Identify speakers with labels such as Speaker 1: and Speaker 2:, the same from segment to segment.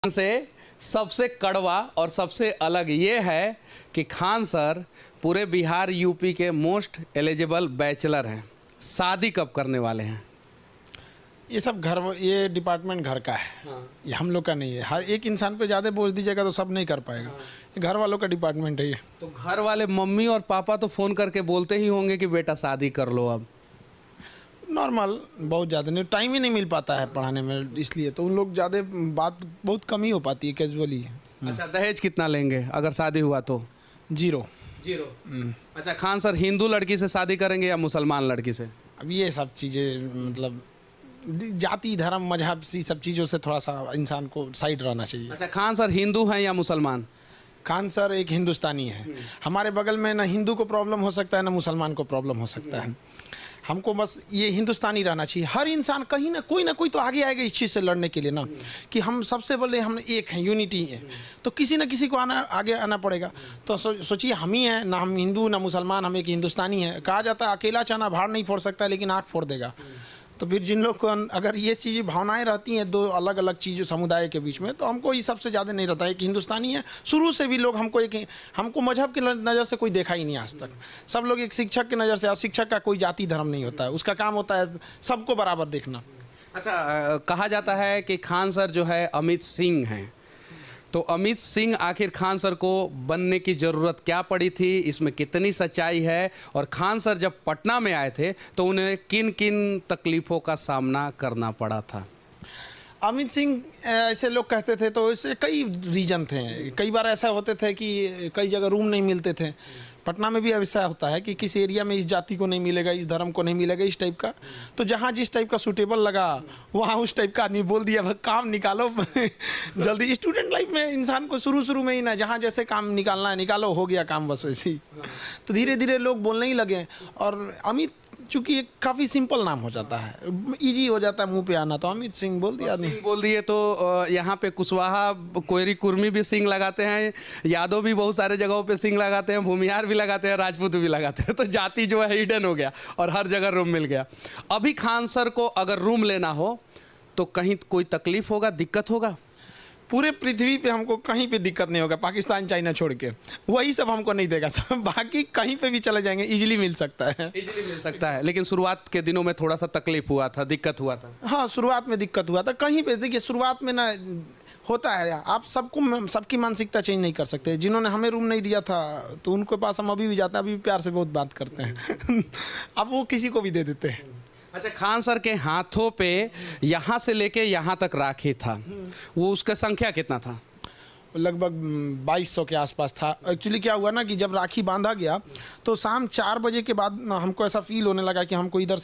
Speaker 1: से सबसे कड़वा और सबसे अलग ये है कि खान सर पूरे बिहार यूपी के मोस्ट एलिजिबल बैचलर हैं। शादी कब करने वाले हैं?
Speaker 2: ये सब ये डिपार्टमेंट घर का है।
Speaker 1: हाँ।
Speaker 2: ये हम लोग का नहीं है। हर एक इंसान पे ज़्यादा बोझ दीजिएगा तो सब नहीं कर पाएगा। ये घर वालों का डिपार्टमेंट है ये।
Speaker 1: तो घर वाले मम्मी और पापा तो फ़ोन करके बोलते ही होंगे कि बेटा शादी कर लो अब।
Speaker 2: नॉर्मल, बहुत ज़्यादा नहीं, टाइम ही नहीं मिल पाता है पढ़ाने में, इसलिए तो उन लोग ज़्यादा बात बहुत कम ही हो पाती है, कैजुअली।
Speaker 1: अच्छा, दहेज कितना लेंगे अगर शादी हुआ तो?
Speaker 2: 0।
Speaker 1: अच्छा, खान सर हिंदू लड़की से शादी करेंगे या मुसलमान लड़की से?
Speaker 2: अब ये सब चीज़ें मतलब जाति धर्म मजहब सी सब चीज़ों से थोड़ा सा इंसान को साइड रहना चाहिए।
Speaker 1: अच्छा, खान सर हिंदू हैं या मुसलमान?
Speaker 2: खान सर एक हिंदुस्तानी है। हमारे बगल में ना हिंदू को प्रॉब्लम हो सकता है ना मुसलमान को प्रॉब्लम हो सकता है। हमको बस ये हिंदुस्तानी रहना चाहिए। हर इंसान कहीं ना कोई तो आगे आएगा इस चीज़ से लड़ने के लिए ना, कि हम सबसे पहले हम एक हैं, यूनिटी है, तो किसी न किसी को आगे आना पड़ेगा। तो सोचिए हम ही हैं ना, हम हिंदू ना मुसलमान, हम एक हिंदुस्तानी है। कहा जाता है अकेला चना भाड़ नहीं फोड़ सकता लेकिन आँख फोड़ देगा। तो फिर जिन लोग को अगर ये चीज़ें भावनाएं रहती हैं दो अलग अलग चीज़ों समुदाय के बीच में, तो हमको ये सबसे ज़्यादा नहीं रहता है कि हिंदुस्तानी है। शुरू से भी लोग हमको मजहब की नज़र से कोई देखा ही नहीं आज तक। सब लोग एक शिक्षक की नज़र से, और शिक्षक का कोई जाति धर्म नहीं होता है, उसका काम होता है सबको बराबर देखना।
Speaker 1: अच्छा, कहा जाता है कि खान सर जो है अमित सिंह हैं, तो अमित सिंह आखिर खान सर को बनने की ज़रूरत क्या पड़ी थी, इसमें कितनी सच्चाई है? और खान सर जब पटना में आए थे तो उन्हें किन किन तकलीफ़ों का सामना करना पड़ा था?
Speaker 2: अमित सिंह ऐसे लोग कहते थे, तो इससे कई रीज़न थे। कई बार ऐसा होते थे कि कई जगह रूम नहीं मिलते थे। पटना में भी ऐसा होता है कि किस एरिया में इस जाति को नहीं मिलेगा, इस धर्म को नहीं मिलेगा, इस टाइप का। तो जहाँ जिस टाइप का सूटेबल लगा वहाँ उस टाइप का आदमी बोल दिया, काम निकालो जल्दी। स्टूडेंट लाइफ में इंसान को शुरू में ही ना, जहाँ जैसे काम निकालना है निकालो, हो गया काम बस वैसे ही। तो धीरे धीरे लोग बोलने ही लगे। और अमित चूँकि एक काफ़ी सिंपल नाम हो जाता है, इजी हो जाता है मुंह पे आना, तो अमित सिंह बोल दिया।
Speaker 1: सिंह बोल दिए तो यहाँ पे कुशवाहा कोयरी कुर्मी भी सिंह लगाते हैं, यादव भी बहुत सारे जगहों पे सिंह लगाते हैं, भूमिहार भी लगाते हैं, राजपूत भी लगाते हैं। तो जाति जो है हिडन हो गया और हर जगह रूम मिल गया। अभी खान सर को अगर रूम लेना हो तो कहीं कोई तकलीफ होगा, दिक्कत होगा?
Speaker 2: पूरे पृथ्वी पे हमको कहीं पे दिक्कत नहीं होगा, पाकिस्तान चाइना छोड़ के, वही सब हमको नहीं देगा सब। बाकी कहीं पे भी चले जाएंगे, इजीली मिल सकता है।
Speaker 1: इजीली मिल सकता है, लेकिन शुरुआत के दिनों में थोड़ा सा तकलीफ हुआ था, दिक्कत हुआ था।
Speaker 2: हाँ, शुरुआत में दिक्कत हुआ था। कहीं पे देखिए शुरुआत में ना होता है, आप सबकी मानसिकता चेंज नहीं कर सकते। जिन्होंने हमें रूम नहीं दिया था तो उनके पास हम अभी भी जाते हैं, अभी भी प्यार से बहुत बात करते हैं अब वो किसी को भी दे देते हैं।
Speaker 1: अच्छा, खान सर के हाथों पे यहाँ से लेके यहाँ तक राखी था, वो उसका संख्या कितना था?
Speaker 2: लगभग 2200 के आसपास था। एक्चुअली क्या हुआ ना कि जब राखी बांधा गया तो शाम 4 बजे के बाद ना हमको ऐसा फील होने लगा कि हमको इधर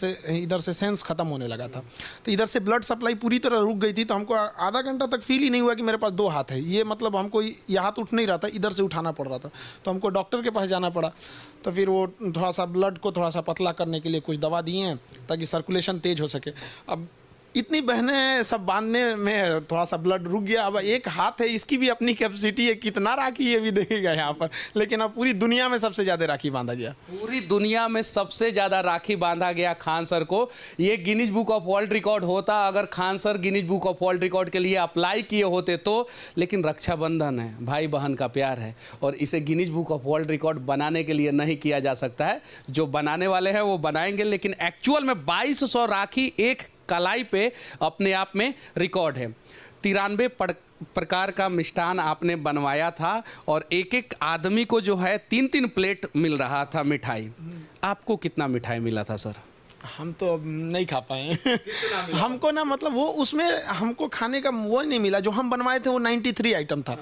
Speaker 2: से सेंस ख़त्म होने लगा था। तो इधर से ब्लड सप्लाई पूरी तरह रुक गई थी। तो हमको आधा घंटा तक फील ही नहीं हुआ कि मेरे पास 2 हाथ है। ये मतलब हमको ये हाथ उठ नहीं रहा था, इधर से उठाना पड़ रहा था। तो हमको डॉक्टर के पास जाना पड़ा। तो फिर वो थोड़ा सा ब्लड को थोड़ा सा पतला करने के लिए कुछ दवा दिए हैं ताकि सर्कुलेशन तेज़ हो सके। अब इतनी बहनें सब बांधने में थोड़ा सा ब्लड रुक गया। अब एक हाथ है, इसकी भी अपनी कैपेसिटी है, कितना राखी ये भी देखेगा यहाँ पर। लेकिन अब पूरी दुनिया में सबसे ज़्यादा राखी बांधा गया।
Speaker 1: पूरी दुनिया में सबसे ज़्यादा राखी बांधा गया खान सर को। ये Guinness book of world record होता अगर Khan sir Guinness book of world record के लिए अप्लाई किए होते तो। लेकिन रक्षाबंधन है, भाई बहन का प्यार है, और इसे Guinness book of world record बनाने के लिए नहीं किया जा सकता है। जो बनाने वाले हैं वो बनाएंगे, लेकिन एक्चुअल में 2200 राखी एक कलाई पे अपने आप में रिकॉर्ड है। 93 प्रकार का मिष्ठान आपने बनवाया था और एक एक आदमी को जो है 3-3 प्लेट मिल रहा था मिठाई। आपको कितना मिठाई मिला था सर?
Speaker 2: हम तो अब नहीं खा पाए हमको ना मतलब वो उसमें हमको खाने का वो नहीं मिला। जो हम बनवाए थे वो 93 आइटम था।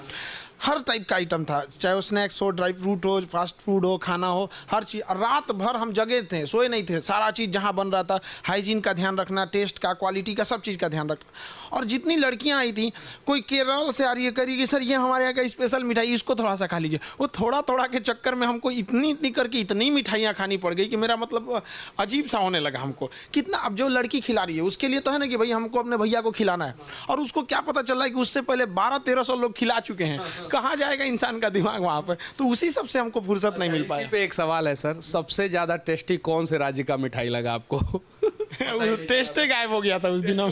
Speaker 2: हर टाइप का आइटम था, चाहे वो स्नैक्स हो, ड्राई फ्रूट हो, फास्ट फूड हो, खाना हो, हर चीज़। रात भर हम जगे थे, सोए नहीं थे। सारा चीज़ जहाँ बन रहा था, हाइजीन का ध्यान रखना, टेस्ट का, क्वालिटी का, सब चीज़ का ध्यान रखना। और जितनी लड़कियाँ आई थी, कोई केरल से आ रही है, करेगी सर ये हमारे यहाँ का स्पेशल मिठाई, इसको थोड़ा सा खा लीजिए। वो थोड़ा के चक्कर में हमको इतनी करके इतनी मिठाइयाँ खानी पड़ गई कि मेरा मतलब अजीब सा होने लगा हमको। कितना अब जो लड़की खिला रही है उसके लिए तो है ना कि भाई हमको अपने भैया को खिलाना है, और उसको क्या पता चल रहा है कि उससे पहले 1200-1300 लोग खिला चुके हैं। कहाँ जाएगा इंसान का दिमाग वहाँ पर? तो उसी सब से हमको फुर्सत नहीं मिल पाया।
Speaker 1: इसी पे एक सवाल है सर, सबसे ज़्यादा टेस्टी कौन से राज्य का मिठाई लगा आपको?
Speaker 2: टेस्ट गायब हो गया था उस दिनों।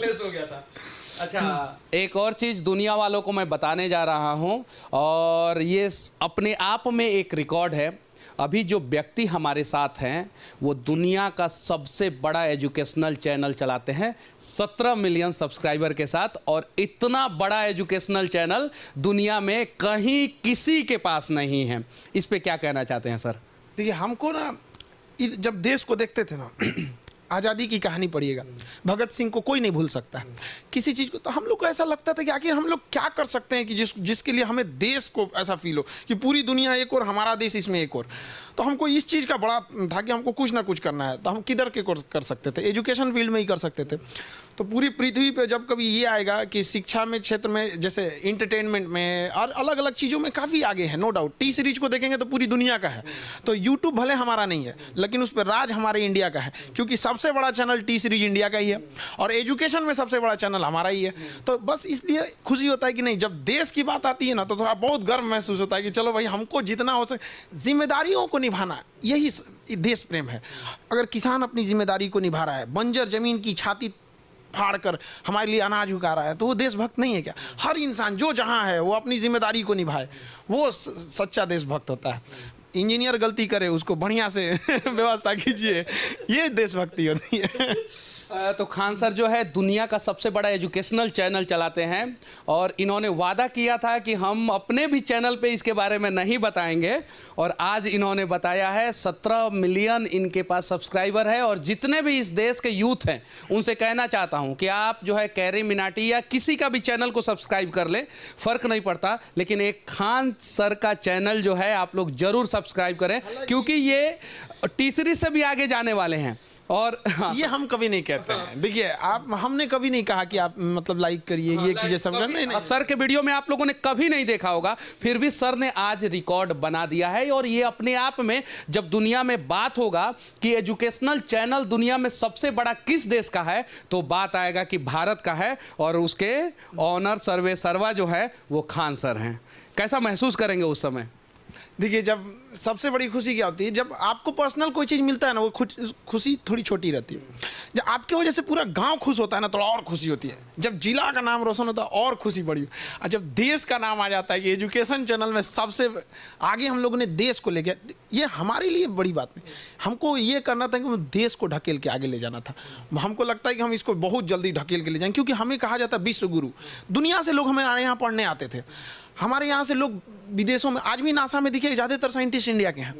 Speaker 1: अच्छा, एक और चीज़ दुनिया वालों को मैं बताने जा रहा हूँ, और ये अपने आप में एक रिकॉर्ड है। अभी जो व्यक्ति हमारे साथ हैं वो दुनिया का सबसे बड़ा एजुकेशनल चैनल चलाते हैं 17 मिलियन सब्सक्राइबर के साथ, और इतना बड़ा एजुकेशनल चैनल दुनिया में कहीं किसी के पास नहीं है। इस पे क्या कहना चाहते हैं सर?
Speaker 2: देखिए, हमको ना जब देश को देखते थे ना आज़ादी की कहानी पढ़िएगा, भगत सिंह को कोई नहीं भूल सकता है किसी चीज़ को, तो हम लोग को ऐसा लगता था कि आखिर हम लोग क्या कर सकते हैं कि जिसके लिए हमें देश को ऐसा फील हो कि पूरी दुनिया एक और हमारा देश इसमें एक और। तो हमको इस चीज़ का बड़ा था कि हमको कुछ ना कुछ करना है, तो हम किधर के कर सकते थे, एजुकेशन फील्ड में ही कर सकते थे। तो पूरी पृथ्वी पे जब कभी ये आएगा कि शिक्षा में क्षेत्र में, जैसे इंटरटेनमेंट में और अलग अलग चीज़ों में काफ़ी आगे है, नो डाउट। टी सीरीज को देखेंगे तो पूरी दुनिया का है। तो यूट्यूब भले हमारा नहीं है, लेकिन उस पर राज हमारे इंडिया का है, क्योंकि सबसे बड़ा चैनल टी सीरीज इंडिया का ही है, और एजुकेशन में सबसे बड़ा चैनल हमारा ही है। तो बस इसलिए खुशी होता है कि नहीं, जब देश की बात आती है ना तो थोड़ा बहुत गर्व महसूस होता है कि चलो भाई, हमको जितना हो सके जिम्मेदारियों को निभाना, यही देश प्रेम है। अगर किसान अपनी जिम्मेदारी को निभा रहा है, बंजर जमीन की छाती फाड़ कर हमारे लिए अनाज उगा रहा है, तो वो देशभक्त नहीं है क्या? हर इंसान जो जहाँ है वो अपनी जिम्मेदारी को निभाए, वो सच्चा देशभक्त होता है। इंजीनियर गलती करे उसको बढ़िया से व्यवस्था कीजिए, ये देशभक्ति होती है।
Speaker 1: तो खान सर जो है दुनिया का सबसे बड़ा एजुकेशनल चैनल चलाते हैं, और इन्होंने वादा किया था कि हम अपने भी चैनल पे इसके बारे में नहीं बताएंगे, और आज इन्होंने बताया है। 17 मिलियन इनके पास सब्सक्राइबर है, और जितने भी इस देश के यूथ हैं उनसे कहना चाहता हूं कि आप जो है कैरी मिनाटी या किसी का भी चैनल को सब्सक्राइब कर ले, फ़र्क नहीं पड़ता, लेकिन एक खान सर का चैनल जो है आप लोग ज़रूर सब्सक्राइब करें, क्योंकि ये टी सीरीज से भी आगे जाने वाले हैं। और
Speaker 2: ये हम कभी नहीं कहते हैं। देखिए, हमने कभी नहीं कहा कि आप मतलब लाइक करिए, ये कीजिए, सब नहीं।
Speaker 1: सर के वीडियो में आप लोगों ने कभी नहीं देखा होगा, फिर भी सर ने आज रिकॉर्ड बना दिया है। और ये अपने आप में, जब दुनिया में बात होगा कि एजुकेशनल चैनल दुनिया में सबसे बड़ा किस देश का है, तो बात आएगा कि भारत का है, और उसके ऑनर सर्वे सर्वा जो है वो खान सर हैं। कैसा महसूस करेंगे उस समय?
Speaker 2: देखिए, जब सबसे बड़ी खुशी क्या होती है, जब आपको पर्सनल कोई चीज़ मिलता है ना, वो खुशी थोड़ी छोटी रहती है। जब आपकी वजह से पूरा गांव खुश होता है ना, थोड़ा और खुशी होती है। जब जिला का नाम रोशन होता है और खुशी बढ़ी। और जब देश का नाम आ जाता है कि एजुकेशन चैनल में सबसे आगे हम लोगों ने देश को ले गया, ये हमारे लिए बड़ी बात नहीं। हमको ये करना था कि देश को ढकेल के आगे ले जाना था। हमको लगता है कि हम इसको बहुत जल्दी ढकेल के ले जाएंगे, क्योंकि हमें कहा जाता है विश्व गुरु। दुनिया से लोग हमें यहाँ पढ़ने आते थे, हमारे यहाँ से लोग विदेशों में, आज भी नासा में देखिए ज़्यादातर साइंटिस्ट इंडिया के हैं।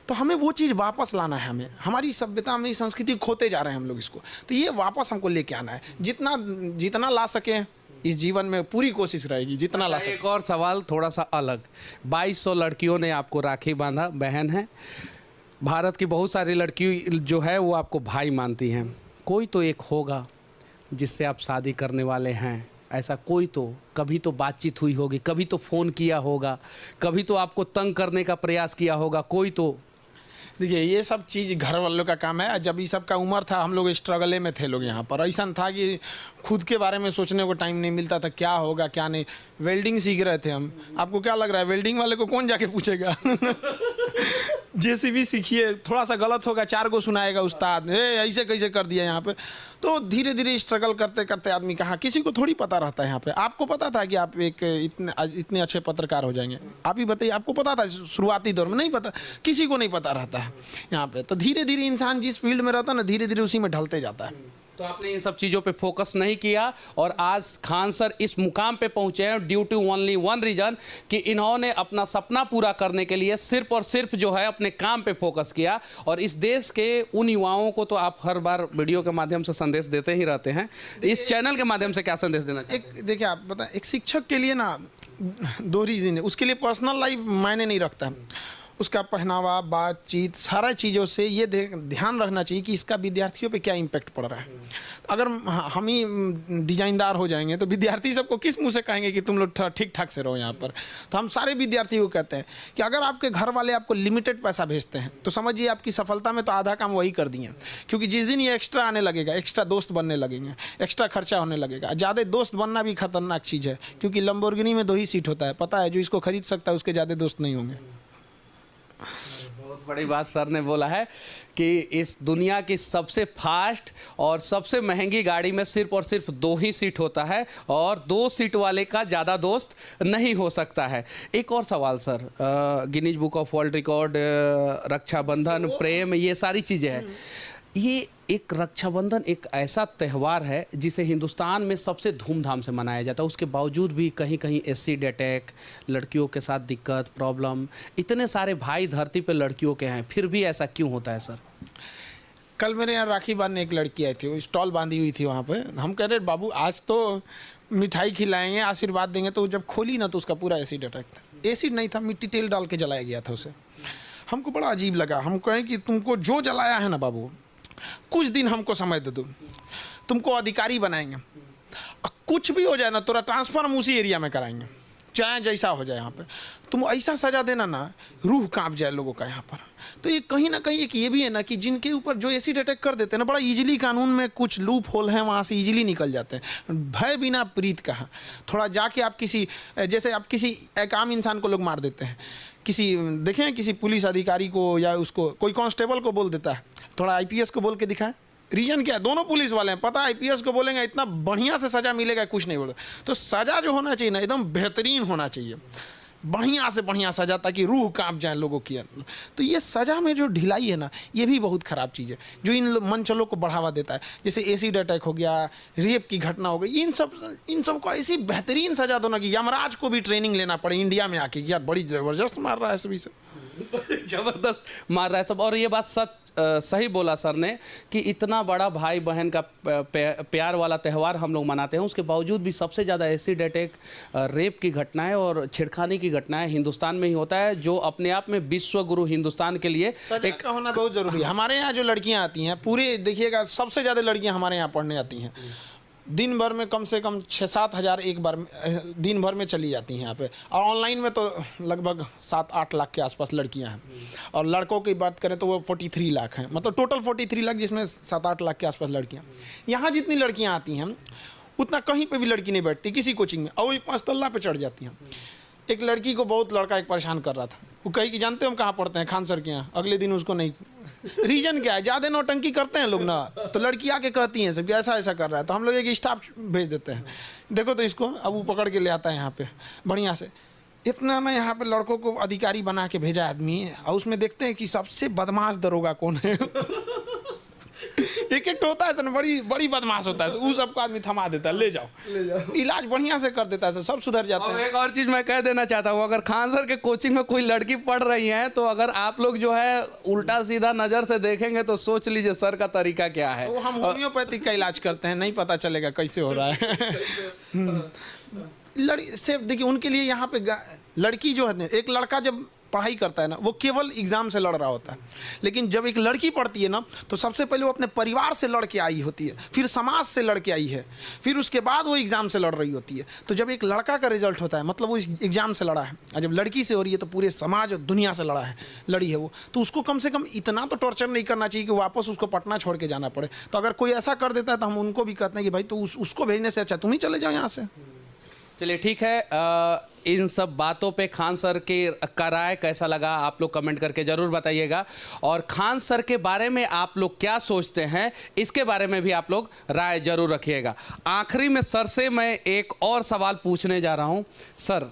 Speaker 2: तो हमें वो चीज़ वापस लाना है, हमें हमारी सभ्यता, हमारी संस्कृति खोते जा रहे हैं हम लोग इसको, तो ये वापस हमको लेके आना है। जितना ला सकें इस जीवन में पूरी कोशिश रहेगी, जितना ला सकें।
Speaker 1: एक और सवाल थोड़ा सा अलग, 2200 लड़कियों ने आपको राखी बांधा, बहन है। भारत की बहुत सारी लड़की जो है वो आपको भाई मानती हैं, कोई तो एक होगा जिससे आप शादी करने वाले हैं, ऐसा कोई तो कभी तो बातचीत हुई होगी, कभी तो फ़ोन किया होगा, कभी तो आपको तंग करने का प्रयास किया होगा, कोई तो?
Speaker 2: देखिए, ये सब चीज़ घर वालों का काम है। जब ये सब का उम्र था, हम लोग स्ट्रगले में थे लोग यहाँ पर। ऐसा था कि खुद के बारे में सोचने को टाइम नहीं मिलता था, क्या होगा क्या नहीं। वेल्डिंग सीख रहे थे हम। आपको क्या लग रहा है वेल्डिंग वाले को कौन जाके पूछेगा? जेसीबी सीखिए, थोड़ा सा गलत होगा 4 को सुनाएगा उस्ताद, ऐसे कैसे कर दिया यहाँ पे। तो धीरे धीरे स्ट्रगल करते करते आदमी कहाँ, किसी को थोड़ी पता रहता है यहाँ पे। आपको पता था कि आप एक इतने अच्छे पत्रकार हो जाएंगे? आप ही बताइए, आपको पता था शुरुआती दौर में? नहीं पता, किसी को नहीं पता रहता है यहाँ पे। तो धीरे धीरे इंसान जिस फील्ड में रहता है ना, धीरे धीरे उसी में ढलते जाता है।
Speaker 1: तो आपने इन सब चीज़ों पे फोकस नहीं किया, और आज खान सर इस मुकाम पे पहुंचे हैं due to only one reason, कि इन्होंने अपना सपना पूरा करने के लिए सिर्फ और सिर्फ जो है अपने काम पे फोकस किया। और इस देश के उन युवाओं को तो आप हर बार वीडियो के माध्यम से संदेश देते ही रहते हैं, इस चैनल के माध्यम से क्या संदेश देना चाहिए?
Speaker 2: एक देखिए, आप बताएं, एक शिक्षक के लिए ना 2 रीज़न है। उसके लिए पर्सनल लाइफ मायने नहीं रखता है, उसका पहनावा, बातचीत, सारा चीज़ों से ये ध्यान रखना चाहिए कि इसका विद्यार्थियों पे क्या इम्पैक्ट पड़ रहा है। अगर हम ही डिजाइनदार हो जाएंगे तो विद्यार्थी सबको किस मुंह से कहेंगे कि तुम लोग ठीक ठाक से रहो यहाँ पर। तो हम सारे विद्यार्थियों को कहते हैं कि अगर आपके घर वाले आपको लिमिटेड पैसा भेजते हैं तो समझिए आपकी सफलता में तो आधा काम वही कर दिए, क्योंकि जिस दिन ये एक्स्ट्रा आने लगेगा, एक्स्ट्रा दोस्त बनने लगेंगे, एक्स्ट्रा खर्चा होने लगेगा। ज़्यादा दोस्त बनना भी खतरनाक चीज़ है, क्योंकि लंबोर्गिनी में 2 ही सीट होता है, पता है, जो इसको खरीद सकता है उसके ज़्यादा दोस्त नहीं होंगे।
Speaker 1: बहुत बहुत बड़ी बात सर ने बोला है कि इस दुनिया की सबसे फास्ट और सबसे महंगी गाड़ी में सिर्फ और सिर्फ 2 ही सीट होता है और 2 सीट वाले का ज़्यादा दोस्त नहीं हो सकता है। एक और सवाल sir, Guinness book of world record, Rakshabandhan, प्रेम, ये सारी चीज़ें हैं। ये एक रक्षाबंधन एक ऐसा त्यौहार है जिसे हिंदुस्तान में सबसे धूमधाम से मनाया जाता है, उसके बावजूद भी कहीं कहीं एसिड अटैक, लड़कियों के साथ दिक्कत, प्रॉब्लम, इतने सारे भाई धरती पे लड़कियों के हैं, फिर भी ऐसा क्यों होता है सर?
Speaker 2: कल मेरे यहाँ राखी बांधने एक लड़की आई थी, वो स्टॉल बांधी हुई थी वहाँ पे। हम कह रहे बाबू आज तो मिठाई खिलाएंगे, आशीर्वाद देंगे, तो जब खोली ना तो उसका पूरा एसिड अटैक था। एसिड नहीं था, मिट्टी तेल डाल के जलाया गया था उसे। हमको बड़ा अजीब लगा। हम कहें कि तुमको जो जलाया है ना बाबू, कुछ दिन हमको समय दे दो, तुमको अधिकारी बनाएंगे, कुछ भी हो जाए ना तोरा ट्रांसफर हम उसी एरिया में कराएंगे, चाहे जैसा हो जाए। यहाँ पे तुम ऐसा सजा देना ना, रूह कांप जाए लोगों का यहाँ पर। तो ये कहीं ना कहीं एक ये भी है ना कि जिनके ऊपर जो एसिड अटैक कर देते हैं ना, बड़ा इजीली कानून में कुछ लूप होल है, वहाँ से इजीली निकल जाते हैं। भय बिना प्रीत कहाँ। थोड़ा जाके आप किसी, जैसे आप किसी एक आम इंसान को लोग मार देते हैं, किसी देखें किसी पुलिस अधिकारी को या उसको कोई कांस्टेबल को बोल देता है, थोड़ा आईपीएस को बोल के दिखाएं। रीजन क्या है? दोनों पुलिस वाले हैं, पता आईपीएस को बोलेंगे इतना बढ़िया से सज़ा मिलेगा, कुछ नहीं बोलेगा। तो सज़ा जो होना चाहिए ना एकदम बेहतरीन होना चाहिए, बढ़िया से बढ़िया सज़ा, ताकि रूह कांप जाए लोगों की। तो ये सज़ा में जो ढिलाई है ना, ये भी बहुत ख़राब चीज़ है, जो इन मंचलों को बढ़ावा देता है। जैसे एसिड अटैक हो गया, रेप की घटना हो गई, इन सब को ऐसी बेहतरीन सज़ा दो ना कि यमराज को भी ट्रेनिंग लेना पड़े इंडिया में आके, यार बड़ी ज़बरदस्त मार रहा है सभी से,
Speaker 1: जबरदस्त मार रहा है सब। और ये बात सही बोला सर ने कि इतना बड़ा भाई बहन का प्यार वाला त्यौहार हम लोग मनाते हैं, उसके बावजूद भी सबसे ज़्यादा एसिड अटैक, रेप की घटनाएं और छेड़खानी की घटनाएं हिंदुस्तान में ही होता है, जो अपने आप में विश्व गुरु हिंदुस्तान के लिए
Speaker 2: एक होना बहुत ज़रूरी है। हमारे यहाँ जो लड़कियाँ आती हैं, पूरे देखिएगा सबसे ज़्यादा लड़कियाँ हमारे यहाँ पढ़ने आती हैं। दिन भर में कम से कम 6-7 हज़ार एक बार दिन भर में चली जाती हैं यहाँ पे। और ऑनलाइन में तो लगभग 7-8 लाख के आसपास लड़कियां हैं। और लड़कों की बात करें तो वो 43 लाख हैं, मतलब टोटल 43 लाख, जिसमें 7-8 लाख के आसपास लड़कियां। यहाँ जितनी लड़कियां आती हैं उतना कहीं पे भी लड़की नहीं बैठती किसी कोचिंग में, और वही 5 तल्ला पे चढ़ जाती हैं। एक लड़की को बहुत लड़का एक परेशान कर रहा था, वो कही कि जानते हो हम कहाँ पढ़ते हैं? खान सर के यहाँ। अगले दिन उसको नहीं, रीजन क्या है? ज़्यादा नौटंकी करते हैं लोग ना, तो लड़की आके कहती हैं सब कि ऐसा ऐसा कर रहा है, तो हम लोग एक स्टाफ भेज देते हैं, देखो तो इसको। अब वो पकड़ के ले आता है यहाँ पे बढ़िया से। इतना ना यहाँ पे लड़कों को अधिकारी बना के भेजा आदमी, और उसमें देखते हैं कि सबसे बदमाश दरोगा कौन है। एक होता है सर, बड़ी बदमाश होता है, वो सबको आदमी थमा देता है, ले जाओ, इलाज बढ़िया से कर देता है सर, सब सुधर जाते हैं।
Speaker 1: एक और चीज़ मैं कह देना चाहता हूँ, अगर खान सर के कोचिंग में कोई लड़की पढ़ रही है तो अगर आप लोग जो है उल्टा सीधा नज़र से देखेंगे तो सोच लीजिए सर का तरीका क्या है।
Speaker 2: तो हम होम्योपैथिक का इलाज करते हैं, नहीं पता चलेगा कैसे हो रहा है। से देखिए उनके लिए यहाँ पे लड़की जो है, एक लड़का जब पढ़ाई करता है ना, वो केवल एग्जाम से लड़ रहा होता है, लेकिन जब एक लड़की पढ़ती है ना, तो सबसे पहले वो अपने परिवार से लड़ के आई होती है, फिर समाज से लड़ के आई है, फिर उसके बाद वो एग्जाम से लड़ रही होती है। तो जब एक लड़का का रिजल्ट होता है, मतलब वो एग्जाम से लड़ा है, और जब लड़की से हो रही है तो पूरे समाज और दुनिया से लड़ी है वो, तो उसको कम से कम इतना तो टॉर्चर नहीं करना चाहिए कि वापस उसको पटना छोड़ के जाना पड़े। तो अगर कोई ऐसा कर देता है तो हम उनको भी कहते हैं कि भाई तो उसको भेजने से अच्छा तुम ही चले जाओ यहाँ से।
Speaker 1: चलिए ठीक है, इन सब बातों पे खान सर का राय कैसा लगा आप लोग कमेंट करके ज़रूर बताइएगा, और खान सर के बारे में आप लोग क्या सोचते हैं इसके बारे में भी आप लोग राय ज़रूर रखिएगा। आखिरी में सर से मैं एक और सवाल पूछने जा रहा हूं। सर,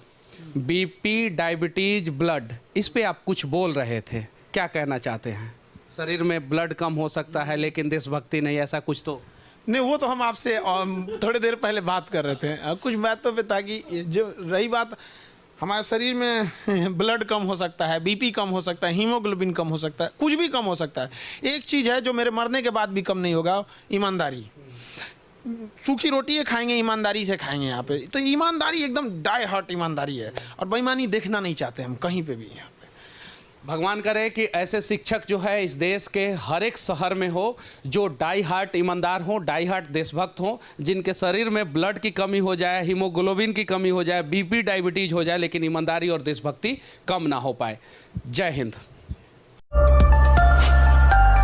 Speaker 1: बीपी, डायबिटीज, ब्लड, इस पे आप कुछ बोल रहे थे, क्या कहना चाहते हैं? शरीर में ब्लड कम हो सकता है लेकिन देशभक्ति नहीं, ऐसा कुछ तो
Speaker 2: नहीं? वो तो हम आपसे थोड़ी देर पहले बात कर रहे थे, कुछ बातों पे, ताकि जो रही बात, हमारे शरीर में ब्लड कम हो सकता है, बीपी कम हो सकता है, हीमोग्लोबिन कम हो सकता है, कुछ भी कम हो सकता है। एक चीज़ है जो मेरे मरने के बाद भी कम नहीं होगा, ईमानदारी। सूखी रोटी खाएंगे, ईमानदारी से खाएंगे यहाँ पे। तो ईमानदारी एकदम डाई हार्ट ईमानदारी है, और बेईमानी देखना नहीं चाहते हम कहीं पे भी। यहाँ पे
Speaker 1: भगवान करे कि ऐसे शिक्षक जो है इस देश के हर एक शहर में हो, जो डाई हार्ट ईमानदार हो, डाई हार्ट देशभक्त हो, जिनके शरीर में ब्लड की कमी हो जाए, हीमोग्लोबिन की कमी हो जाए, बीपी, डायबिटीज हो जाए, लेकिन ईमानदारी और देशभक्ति कम ना हो पाए। जय हिंद।